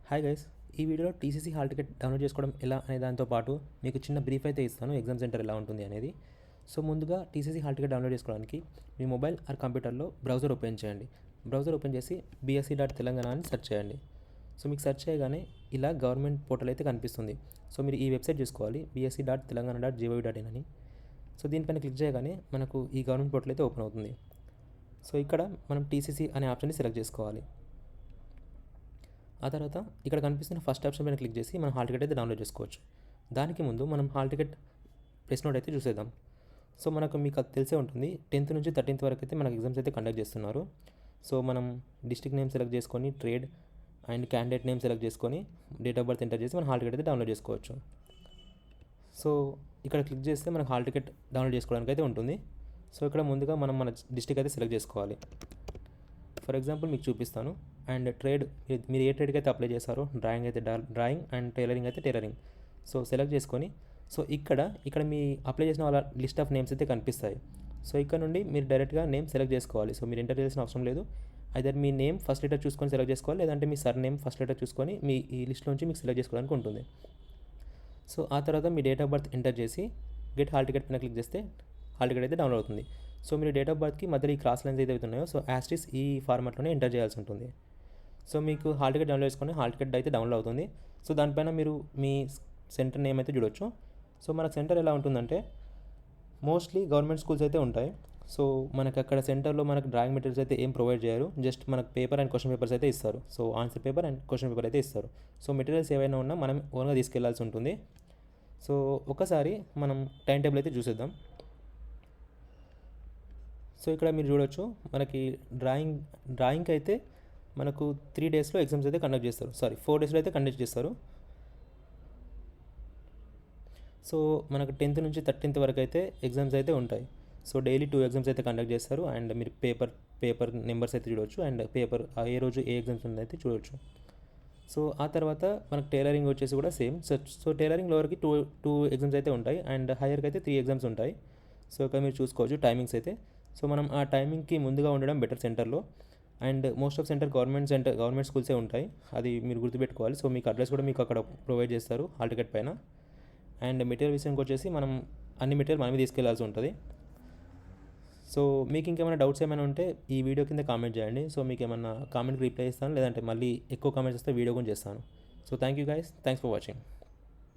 Hi guys, ఈ వీడియోలో TCC hall ticket download చేసుకోవడం ఎలా అనే దాంతో పాటు మీకు చిన్న బ్రీఫ్ అయితే ఇస్తాను ఎగ్జామ్ సెంటర్ ఎలా ఉంటుంది అనేది. సో ముందుగా టీసీసీ హాల్ టికెట్ డౌన్లోడ్ చేసుకోవడానికి మీ మొబైల్ ఆర్ కంప్యూటర్లో బ్రౌజర్ ఓపెన్ చేయండి. బ్రౌజర్ ఓపెన్ చేసి bsc.telangana అని సెర్చ్ చేయండి. సో మీకు సెర్చ్ చేయగానే ఇలా గవర్నమెంట్ పోర్టల్ అయితే కనిపిస్తుంది. సో మీరు ఈ వెబ్సైట్ చూసుకోవాలి, bsc.telangana.gov.in అని. సో దీనిపైన క్లిక్ చేయగానే మనకు ఈ గవర్నమెంట్ పోర్టల్ అయితే ఓపెన్ అవుతుంది. సో ఇక్కడ మనం టీసీసీ అనే ఆప్షన్ని సెలెక్ట్ చేసుకోవాలి. ఆ తర్వాత ఇక్కడ కనిపిస్తున్న ఫస్ట్ ఆప్షన్ పైన క్లిక్ చేసి మనం హాల్ టికెట్ అయితే డౌన్లోడ్ చేసుకోవచ్చు. దానికి ముందు మనం హాల్ టికెట్ ప్రెస్ నోట్ అయితే చూసేద్దాం. సో మీకు అది తెలిసే ఉంటుంది, 10th నుంచి 13th వరకు అయితే మనకు ఎగ్జామ్స్ అయితే కండక్ట్ చేస్తున్నారు. సో మనం డిస్ట్రిక్ట్ నేమ్ సెలెక్ట్ చేసుకొని trade and candidate name select చేసుకొని డేట్ ఆఫ్ బర్త్ ఎంటర్ చేసి మనం హాల్ టికెట్ అయితే డౌన్లోడ్ చేసుకోవచ్చు. సో ఇక్కడ క్లిక్ చేస్తే మనకు హాల్ టికెట్ డౌన్లోడ్ చేసుకోవడానికి అయితే ఉంటుంది. సో ఇక్కడ ముందుగా మన డిస్ట్రిక్ట్ అయితే సెలెక్ట్ చేసుకోవాలి. ఫర్ ఎగ్జాంపుల్ మీకు చూపిస్తాను. అండ్ ట్రేడ్ మీరు ఏ ట్రేడ్కి అయితే అప్లై చేస్తారో, డ్రాయింగ్ అయితే డ్రాయింగ్ అండ్ టైలరింగ్ అయితే టైలరింగ్. సో సెలెక్ట్ చేసుకొని సో ఇక్కడ మీ అప్లై చేసిన వాళ్ళ లిస్ట్ ఆఫ్ నేమ్స్ అయితే కనిపిస్తాయి. సో ఇక్కడ నుండి మీరు డైరెక్ట్గా నేమ్ సెలెక్ట్ చేసుకోవాలి. సో మీరు ఎంటర్ చేయాల్సిన అవసరం లేదు. ఐదర్ మీ నేమ్ ఫస్ట్ లెటర్ చూసుకొని సెలెక్ట్ చేసుకోవాలి, లేదంటే మీ సర్ నేమ్ ఫస్ట్ లెటర్ చూసుకొని మీ ఈ లిస్ట్లోంచి మీకు సెలెక్ట్ చేసుకోవడానికి ఉంటుంది. సో ఆ తర్వాత మీ డేట్ ఆఫ్ బర్త్ ఎంటర్ చేసి గెట్ హాల్ టికెట్ పైన క్లిక్ చేస్తే హాల్ టికెట్ అయితే డౌన్లోడ్ అవుతుంది. సో మీరు డేట్ ఆఫ్ బర్త్కి మధ్యలో ఈ క్రాస్ లైన్స్ ఏదైతే ఉన్నాయో సో యాస్టిస్ ఈ ఫార్మాట్లోనే ఎంటర్ చేయాల్సి ఉంటుంది. సో మీకు హాల్ టికెట్ డౌన్లోడ్ చేసుకొని హాల్ టికెట్ అయితే డౌన్లోడ్ అవుతుంది. సో దానిపైన మీరు మీ సెంటర్ నేమ్ అయితే చూడొచ్చు. సో మన సెంటర్ ఎలా ఉంటుందంటే మోస్ట్లీ గవర్నమెంట్ స్కూల్స్ అయితే ఉంటాయి. సో మనకు అక్కడ సెంటర్లో మనకు డ్రాయింగ్ మెటీరియల్స్ అయితే ఏం ప్రొవైడ్ చేయరు, జస్ట్ మనకు పేపర్ అండ్ క్వశ్చన్ పేపర్స్ అయితే ఇస్తారు. So answer paper and question paper అయితే ఇస్తారు. సో మెటీరియల్స్ ఏవైనా ఉన్నా మనం ఓన్గా తీసుకెళ్లాల్సి ఉంటుంది. సో ఒకసారి మనం టైం టేబుల్ అయితే చూసేద్దాం. సో ఇక్కడ మీరు చూడొచ్చు, మనకి డ్రాయింగ్కి అయితే మనకు 3 డేస్లో ఎగ్జామ్స్ అయితే కండక్ట్ చేస్తారు. 4 డేస్లో అయితే కండక్ట్ చేస్తారు. సో మనకు 10th నుంచి 13th వరకు అయితే ఎగ్జామ్స్ అయితే ఉంటాయి. సో డైలీ 2 ఎగ్జామ్స్ అయితే కండక్ట్ చేస్తారు. అండ్ మీరు పేపర్ నెంబర్స్ అయితే చూడవచ్చు, అండ్ పేపర్ ఏ రోజు ఏ ఎగ్జామ్స్ ఉందైతే చూడవచ్చు. సో ఆ తర్వాత మనకు టైలరింగ్ వచ్చేసి కూడా సేమ్. సో టైలరింగ్ లోవర్కి టూ ఎగ్జామ్స్ అయితే ఉంటాయి, అండ్ హైయర్కి అయితే 3 ఎగ్జామ్స్ ఉంటాయి. సో ఇక్కడ మీరు చూసుకోవచ్చు టైమింగ్స్ అయితే. సో మనం ఆ టైమింగ్కి ముందుగా ఉండడం బెటర్ సెంటర్లో. అండ్ మోస్ట్ ఆఫ్ గవర్నమెంట్ స్కూల్సే ఉంటాయి, అది మీరు గుర్తుపెట్టుకోవాలి. సో మీకు అడ్రస్ కూడా మీకు అక్కడ ప్రొవైడ్ చేస్తారు హాల్ టికెట్ పైన. అండ్ మెటీరియల్ విషయానికి వచ్చేసి మనం అన్ని మెటీరియల్ మనమే తీసుకెళ్లాల్సి ఉంటుంది. సో మీకు ఇంకేమైనా డౌట్స్ ఏమైనా ఉంటే ఈ వీడియో కింద కామెంట్ చేయండి. సో మీకు ఏమైనా కామెంట్కి రిప్లై ఇస్తాను, లేదంటే మళ్ళీ ఎక్కువ కామెంట్స్ వస్తే వీడియో కూడా చేస్తాను. So thank you guys, thanks for watching.